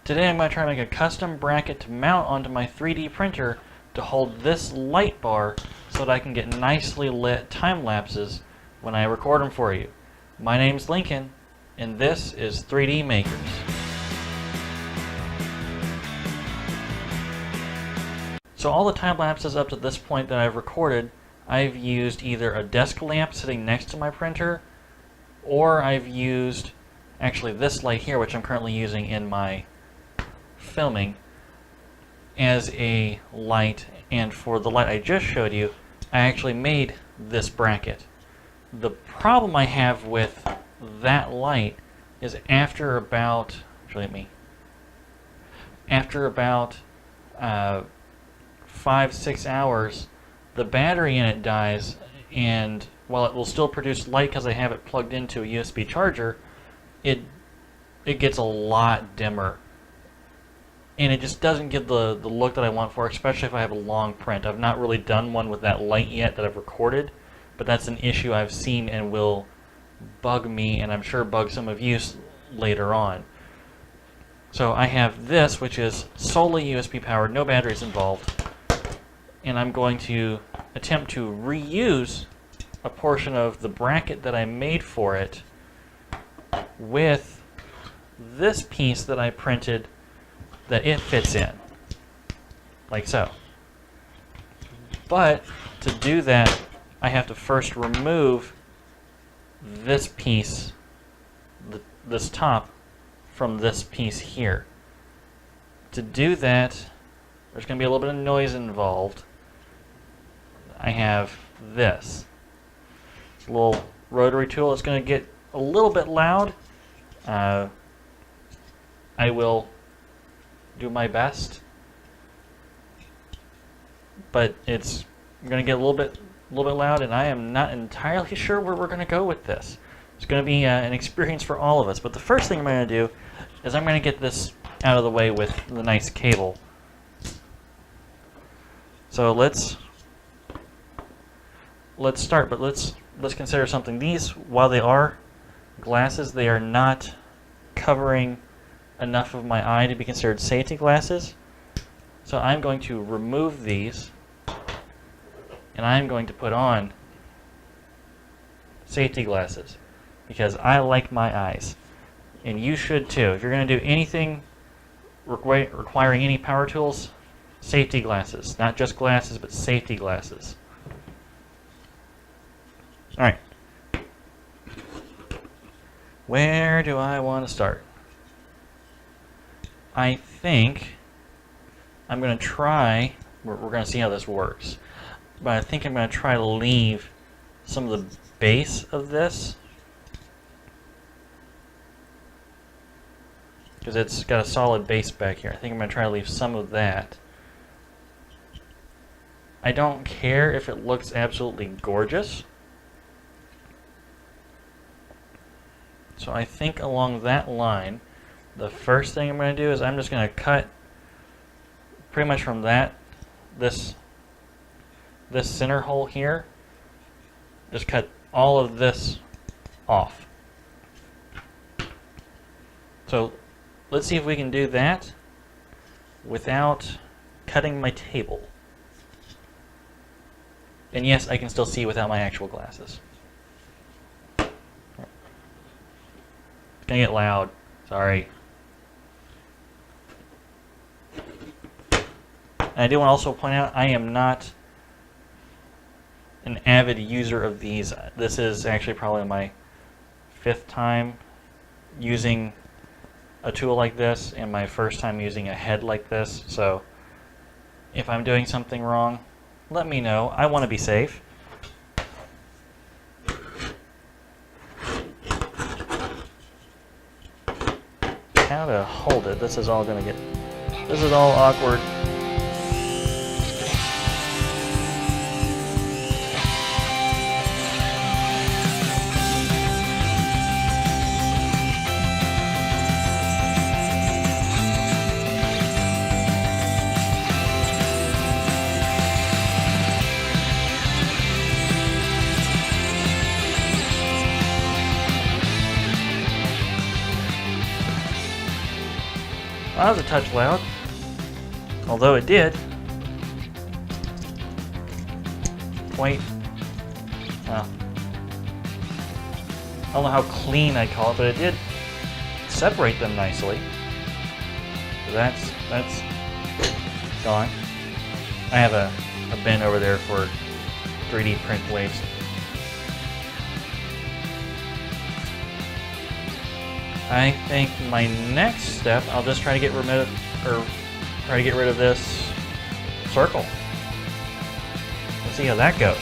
Today I'm going to try to make a custom bracket to mount onto my 3D printer to hold this light bar so that I can get nicely lit time lapses when I record them for you. My name's Lincoln, and this is 3D Makers. So all the time lapses up to this point that I've recorded, I've used either a desk lamp sitting next to my printer, or I've used actually this light here, which I'm currently using in my filming, as a light. And for the light I just showed you, I actually made this bracket. The problem I have with that light is after about 5-6 hours, the battery in it dies, and while it will still produce light because I have it plugged into a USB charger, it gets a lot dimmer. And it just doesn't give the look that I want for it, especially if I have a long print. I've not really done one with that light yet that I've recorded, but that's an issue I've seen and will bug me, and I'm sure bug some of you later on. So I have this, which is solely USB powered, no batteries involved, and I'm going to attempt to reuse a portion of the bracket that I made for it with this piece that I printed that it fits in, like so. But to do that, I have to first remove this piece, this top, from this piece here. To do that, there's going to be a little bit of noise involved. I have this little rotary tool. It's going to get a little bit loud. I will do my best, but it's going to get a little bit loud, and I am not entirely sure where we're going to go with this. It's going to be an experience for all of us. But the first thing I'm going to do is I'm going to get this out of the way with the nice cable. So let's start, but let's consider something. These, while they are glasses, they are not covering enough of my eye to be considered safety glasses. So I'm going to remove these, and I'm going to put on safety glasses because I like my eyes, and you should too. If you're going to do anything requiring any power tools, safety glasses. Not just glasses, but safety glasses. Alright. Where do I want to start? I think I'm going to try, we're going to see how this works, but I think I'm going to try to leave some of the base of this, because it's got a solid base back here. I think I'm going to try to leave some of that. I don't care if it looks absolutely gorgeous. So I think along that line, the first thing I'm going to do is I'm just going to cut pretty much from this center hole here, just cut all of this off. So let's see if we can do that without cutting my table. And yes, I can still see without my actual glasses. It's going to get loud. Sorry. And I do want to also point out, I am not an avid user of these. This is actually probably my 5th time using a tool like this, and my first time using a head like this. So if I'm doing something wrong, let me know. I want to be safe. How to hold it. This is all awkward. That was a touch loud. Although it did. Quite, well, I don't know how clean I call it, but it did separate them nicely. So that's gone. I have a bin over there for 3D print waste. I think my next step, I'll just try to get rid of this circle. Let's see how that goes.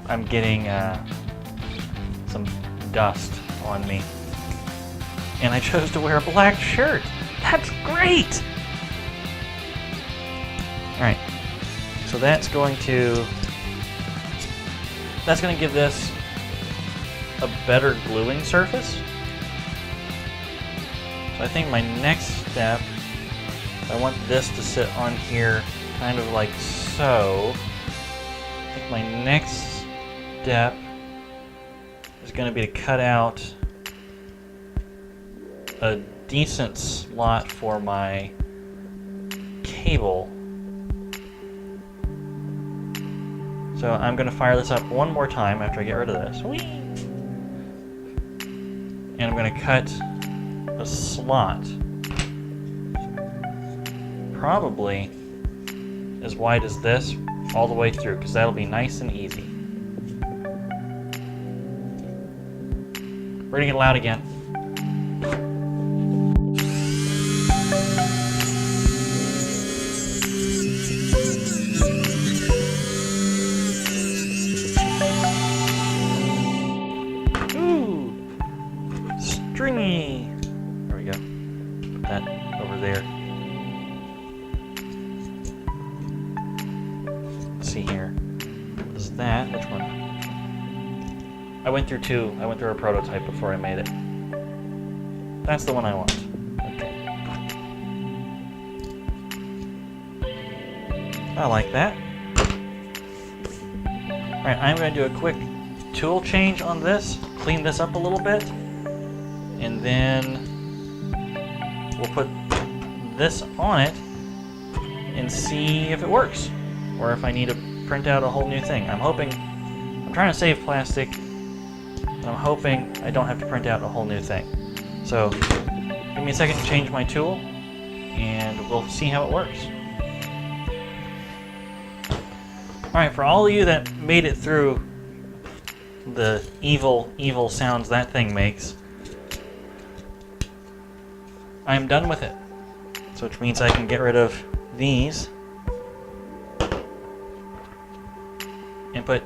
I'm getting some dust on me. And I chose to wear a black shirt. That's great! Alright. So that's going to give this a better gluing surface. So I think my next step, I want this to sit on here kind of like so. I think my next step is going to be to cut out a decent slot for my cable. So I'm going to fire this up one more time after I get rid of this. Whee! And I'm going to cut a slot, probably as wide as this, all the way through, because that'll be nice and easy. We're gonna get loud again. Ooh, stringy. There we go. Put that over there. Let's see here. What is that? Which one? I went through two. I went through a prototype before I made it. That's the one I want. Okay. I like that. Alright, I'm going to do a quick tool change on this. Clean this up a little bit. And then we'll put this on it and see if it works. Or if I need to print out a whole new thing. I'm trying to save plastic. I'm hoping I don't have to print out a whole new thing. So, give me a second to change my tool, and we'll see how it works. Alright, for all of you that made it through the evil sounds that thing makes, I'm done with it. So which means I can get rid of these and put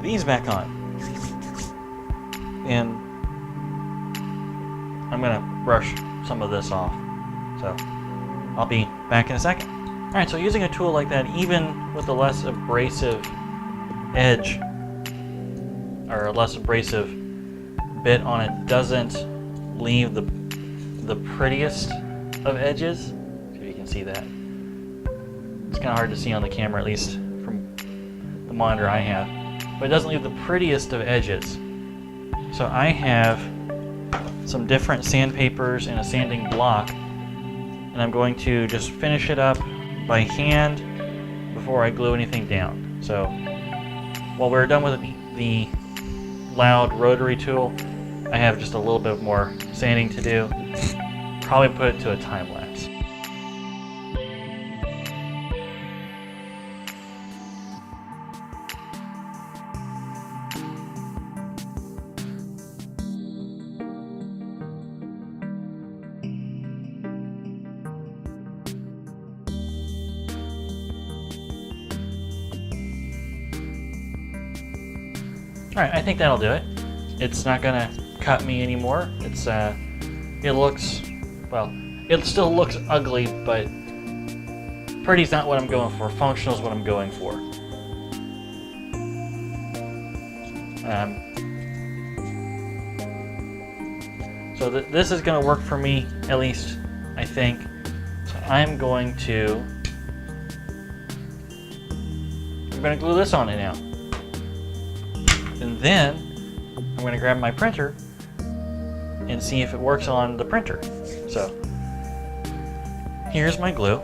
these back on. And I'm gonna brush some of this off. So I'll be back in a second. Alright, so using a tool like that, even with a less abrasive edge, or a less abrasive bit on it, doesn't leave the prettiest of edges. See if you can see that. It's kind of hard to see on the camera, at least from the monitor I have. But it doesn't leave the prettiest of edges. So I have some different sandpapers and a sanding block, and I'm going to just finish it up by hand before I glue anything down. So while we're done with the loud rotary tool, I have just a little bit more sanding to do. Probably put it to a time lapse. Alright, I think that'll do it. It's not gonna cut me anymore. It's it looks, well, it still looks ugly, but pretty's not what I'm going for. Functional is what I'm going for. So this is going to work for me, at least I think. So I'm going to glue this on it now. And then I'm going to grab my printer and see if it works on the printer. So here's my glue.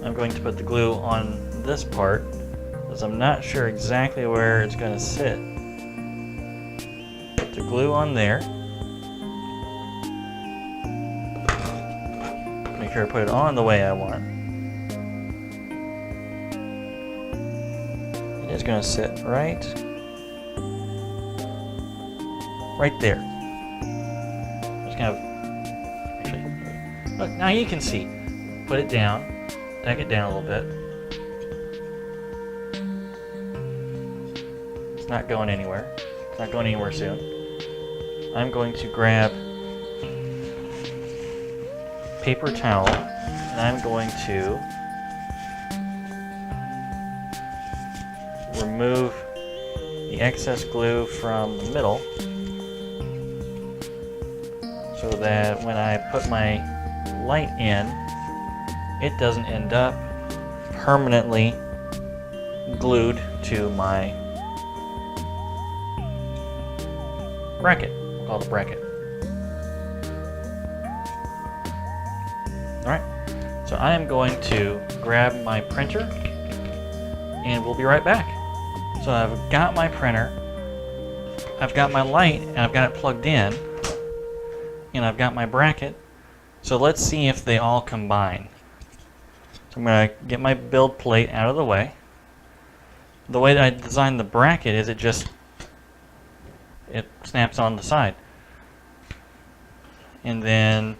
I'm going to put the glue on this part because I'm not sure exactly where it's going to sit. Put the glue on there. Make sure I put it on the way I want. It is going to sit right there. Just kind of, actually, look, now you can see. Put it down, tack it down a little bit. It's not going anywhere. It's not going anywhere soon. I'm going to grab paper towel and I'm going to remove the excess glue from the middle so that when I put my light in, it doesn't end up permanently glued to my bracket. We'll call it a bracket. Alright, so I am going to grab my printer and we'll be right back. So I've got my printer, I've got my light, and I've got it plugged in, and I've got my bracket. So let's see if they all combine. So I'm going to get my build plate out of the way. The way that I designed the bracket is it snaps on the side. And then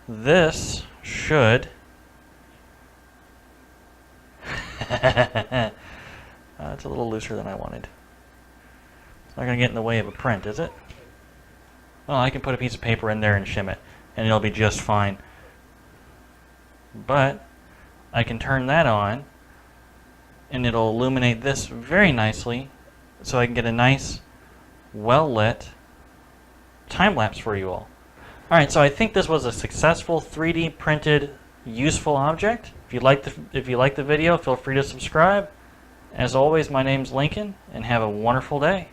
this should it's a little looser than I wanted. It's not going to get in the way of a print, is it? Well, I can put a piece of paper in there and shim it, and it'll be just fine. But I can turn that on, and it'll illuminate this very nicely, so I can get a nice, well-lit time lapse for you all. Alright, so I think this was a successful 3D printed useful object. If you like the video, feel free to subscribe. As always, my name's Lincoln, and have a wonderful day.